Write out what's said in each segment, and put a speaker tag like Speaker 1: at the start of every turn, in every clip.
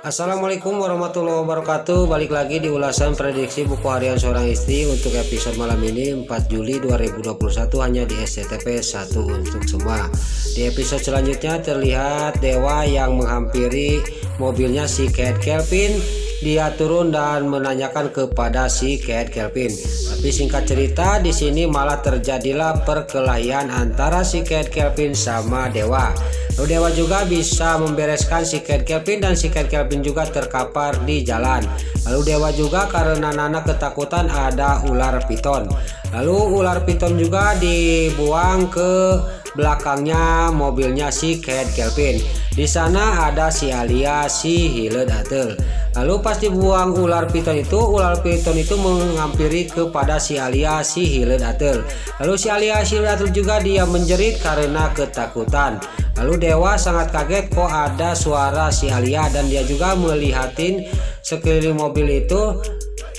Speaker 1: Assalamualaikum warahmatullahi wabarakatuh. Balik lagi di ulasan prediksi buku harian seorang istri untuk episode malam ini 4 Juli 2021 hanya di SCTP 1 untuk semua. Di episode selanjutnya terlihat Dewa yang menghampiri mobilnya si Kate Kelvin. Dia turun dan menanyakan kepada si Kate Kelvin. Tapi singkat cerita di sini malah terjadilah perkelahian antara si Kate Kelvin sama Dewa. Lalu Dewa juga bisa membereskan si Kate Kelvin dan si Kate Kelvin juga terkapar di jalan. Lalu Dewa juga karena Nana ketakutan ada ular piton. Lalu ular piton juga dibuang ke belakangnya mobilnya si Kate Kelvin. Di sana ada si Alia si Hilet Atel. Lalu pas dibuang ular piton itu menghampiri kepada si Alia si Hilet Atel. Lalu si Alia si Hilet Atel juga dia menjerit karena ketakutan. Lalu Dewa sangat kaget kok ada suara si Alia dan dia juga melihatin sekeliling mobil itu.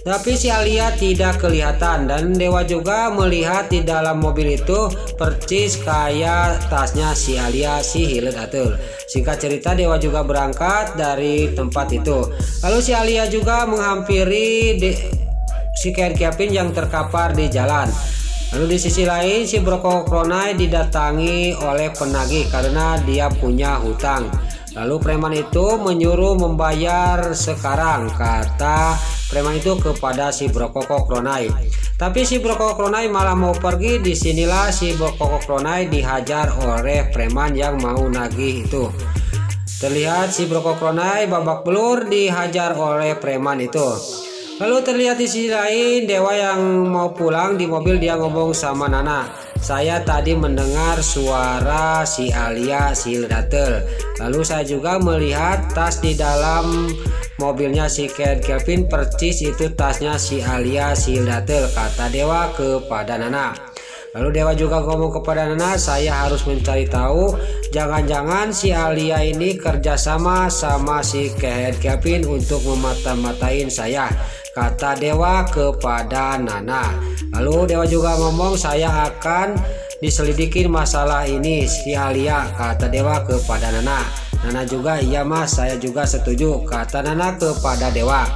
Speaker 1: Tapi si Alia tidak kelihatan dan Dewa juga melihat di dalam mobil itu percis kayak tasnya si Alia si Hilet Atel. Singkat cerita Dewa juga berangkat dari tempat itu. Lalu si Alia juga menghampiri si Kate Kelvin yang terkapar di jalan. Lalu di sisi lain si Broko Kronai didatangi oleh penagih karena dia punya hutang. Lalu preman itu menyuruh membayar sekarang, kata preman itu kepada si Broko Kronai. Tapi si Broko Kronai malah mau pergi. Disinilah si Broko Kronai dihajar oleh preman yang mau nagih itu. Terlihat si Broko Kronai babak belur dihajar oleh preman itu. Lalu terlihat di sisi lain Dewa yang mau pulang di mobil, dia ngomong sama Nana, saya tadi mendengar suara si Alia si Hilet Atel. Lalu saya juga melihat tas di dalam mobilnya si Kate Kelvin, percis itu tasnya si Alia si Hilet Atel, kata Dewa kepada Nana. Lalu Dewa juga ngomong kepada Nana, saya harus mencari tahu, jangan-jangan si Alia ini kerjasama sama si Kate Kelvin untuk memata-matain saya, kata Dewa kepada Nana. Lalu Dewa juga ngomong, saya akan diselidikin masalah ini si Alia, kata Dewa kepada Nana. Nana juga, iya mas saya juga setuju, kata Nana kepada Dewa.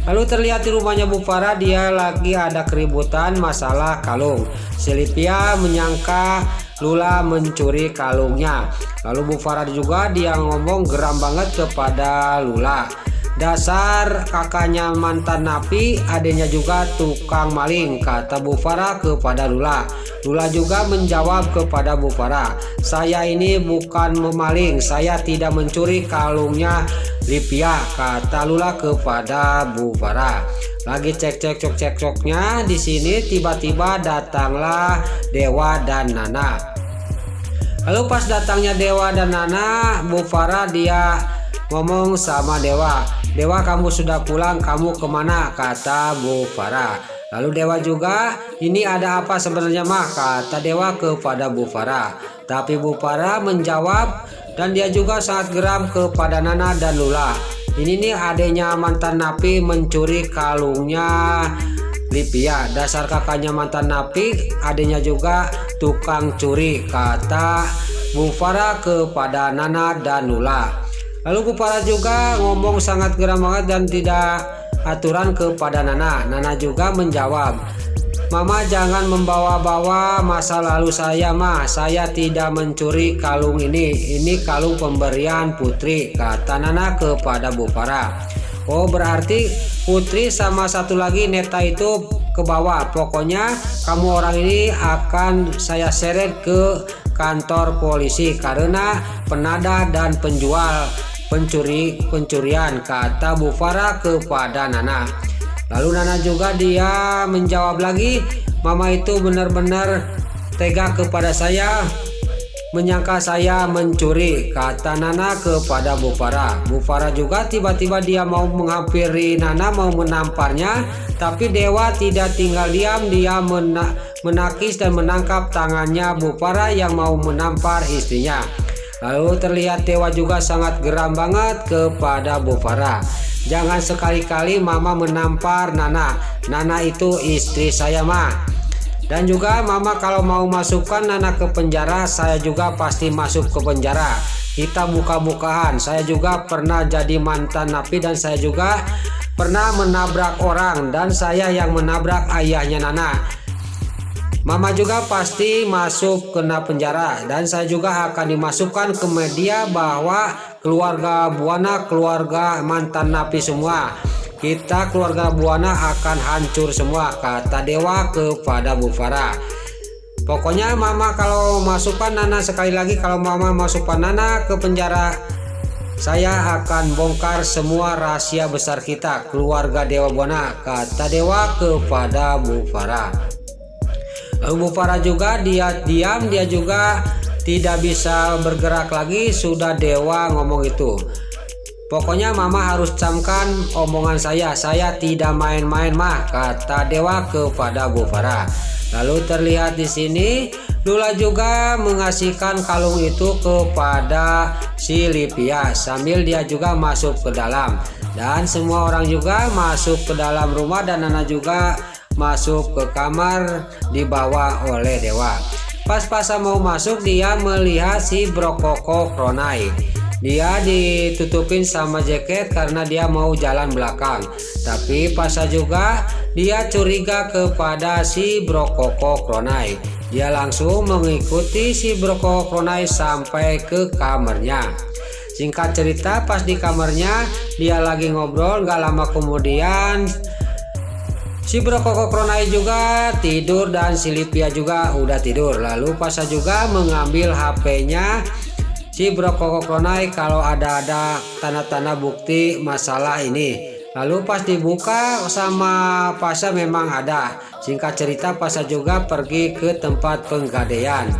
Speaker 1: Lalu terlihat di rumahnya Bu Farah, dia lagi ada keributan masalah kalung. Silvia menyangka Lula mencuri kalungnya. Lalu Bu Farah juga dia ngomong geram banget kepada Lula. Dasar kakaknya mantan napi, adanya juga tukang maling, kata Bu Farah kepada Lula. Lula juga menjawab kepada Bu Farah, saya ini bukan memaling, saya tidak mencuri kalungnya Livia, kata Lula kepada Bu Farah. Lagi cekcoknya di sini tiba-tiba datanglah Dewa dan Nana. Lalu pas datangnya Dewa dan Nana, Bu Farah dia ngomong sama Dewa, Dewa kamu sudah pulang, kamu kemana, kata Bu Farah. Lalu Dewa juga, ini ada apa sebenarnya mah, kata Dewa kepada Bu Farah. Tapi Bu Farah menjawab dan dia juga sangat geram kepada Nana dan Lula. Ini nih adanya mantan napi mencuri kalungnya Livia. Dasar kakaknya mantan napi, adanya juga tukang curi, kata Bu Farah kepada Nana dan Lula. Lalu Bu Farah juga ngomong sangat geram banget dan tidak aturan kepada Nana. Nana juga menjawab, Mama jangan membawa-bawa masa lalu saya mah, saya tidak mencuri kalung ini kalung pemberian Putri, kata Nana kepada Bu Farah. Oh berarti Putri sama satu lagi Neta itu ke bawah, pokoknya kamu orang ini akan saya seret ke kantor polisi karena penadah dan penjual pencurian, kata Bu Farah kepada Nana. Lalu Nana juga dia menjawab lagi, Mama itu benar-benar tega kepada saya, menyangka saya mencuri, kata Nana kepada Bu Farah. Bu Farah juga tiba-tiba dia mau menghampiri Nana, mau menamparnya, tapi Dewa tidak tinggal diam, dia menakis dan menangkap tangannya Bu Farah yang mau menampar istrinya. Lalu terlihat Dewa juga sangat geram banget kepada Bu Farah. Jangan sekali-kali Mama menampar Nana. Nana itu istri saya mah. Dan juga mama kalau mau masukkan Nana ke penjara, saya juga pasti masuk ke penjara. Kita buka-bukaan, saya juga pernah jadi mantan napi dan saya juga pernah menabrak orang dan saya yang menabrak ayahnya Nana. Mama juga pasti masuk kena penjara dan saya juga akan dimasukkan ke media bahwa keluarga Buana, keluarga mantan napi semua. Kita keluarga Buana akan hancur semua, kata Dewa kepada Bu Farah. Pokoknya mama kalau masukkan Nana, sekali lagi kalau mama masukkan Nana ke penjara, saya akan bongkar semua rahasia besar kita, keluarga Dewa Buana, kata Dewa kepada Bu Farah. Lalu Bu Farah juga dia diam, dia juga tidak bisa bergerak lagi. Sudah Dewa ngomong itu. Pokoknya mama harus camkan omongan saya tidak main-main mah, kata Dewa kepada Bu Farah. Lalu terlihat di sini Dula juga mengasihkan kalung itu kepada si Lipia sambil dia juga masuk ke dalam. Dan semua orang juga masuk ke dalam rumah dan Nana juga masuk ke kamar dibawa oleh Dewa. Pas-pas mau masuk dia melihat si Brokoko Kronai. Dia ditutupin sama jaket karena dia mau jalan belakang. Tapi pas juga dia curiga kepada si Brokoko Kronai. Dia langsung mengikuti si Brokoko Kronai sampai ke kamarnya. Singkat cerita pas di kamarnya dia lagi ngobrol, gak lama kemudian si Brokoko Kronai juga tidur dan si Lipia juga udah tidur. Lalu Pasha juga mengambil HP-nya si Brokoko Kronai kalau ada tanda-tanda bukti masalah ini. Lalu pas dibuka sama Pasha memang ada. Singkat cerita Pasha juga pergi ke tempat penggadaian.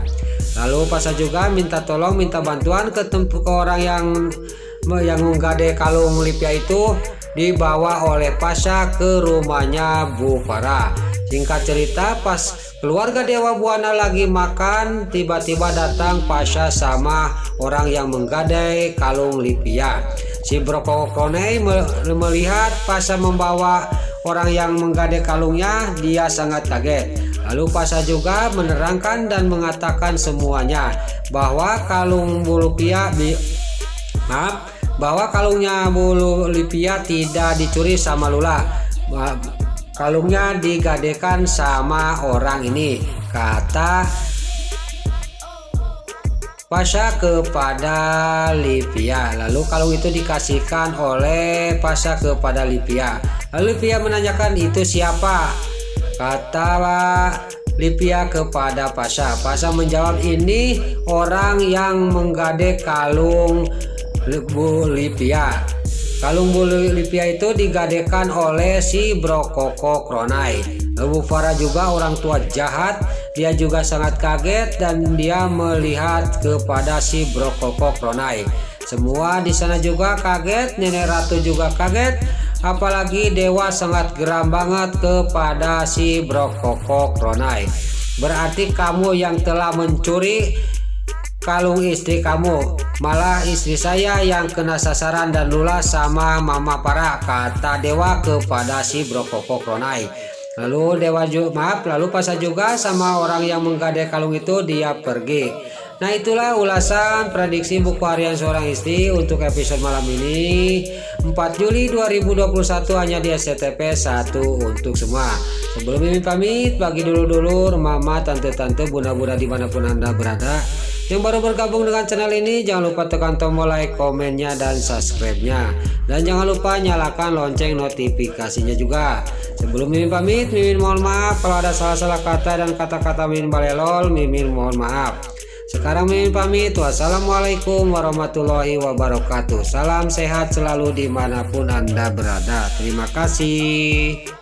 Speaker 1: Lalu Pasha juga minta tolong, minta bantuan ke orang yang menggadai kalung Lipia itu, dibawa oleh Pasha ke rumahnya Bu Farah. Singkat cerita pas keluarga Dewa Buana lagi makan, tiba-tiba datang Pasha sama orang yang menggadai kalung Lipia. Si Brokoko Kronai melihat Pasha membawa orang yang menggadai kalungnya, dia sangat kaget. Lalu Pasha juga menerangkan dan mengatakan semuanya bahwa kalung bahwa kalungnya Bu Lipia tidak dicuri sama Lula. Kalungnya digadekan sama orang ini, kata Pasha kepada Lipia. Lalu kalung itu dikasihkan oleh Pasha kepada Lipia. Lalu Lipia menanyakan itu siapa, kata Lipia kepada Pasha. Pasha menjawab ini orang yang menggade kalung Bu Lipia. Kalung Bu Lipia itu digadekan oleh si Brokoko Kronai. Bu Farah juga orang tua jahat, dia juga sangat kaget dan dia melihat kepada si Brokoko Kronai. Semua di sana juga kaget, Nenek Ratu juga kaget, apalagi Dewa sangat geram banget kepada si Brokoko Kronai. Berarti kamu yang telah mencuri kalung istri kamu, malah istri saya yang kena sasaran dan Lula sama Mama Farah, kata Dewa kepada si Brokoko Kronai. Lalu lalu Pasha juga sama orang yang menggadai kalung itu dia pergi. Nah itulah ulasan prediksi buku harian seorang istri untuk episode malam ini 4 Juli 2021 hanya di SCTP 1 untuk semua. Sebelum Mimin pamit, bagi dulur-dulur, mama, tante-tante, bunda-bunda dimanapun anda berada yang baru bergabung dengan channel ini, jangan lupa tekan tombol like, komennya, dan subscribe-nya. Dan jangan lupa nyalakan lonceng notifikasinya juga. Sebelum Mimin pamit, Mimin mohon maaf kalau ada salah-salah kata dan kata-kata Mimin balelol, Mimin mohon maaf. Sekarang Mimin pamit, wassalamualaikum warahmatullahi wabarakatuh. Salam sehat selalu dimanapun anda berada. Terima kasih.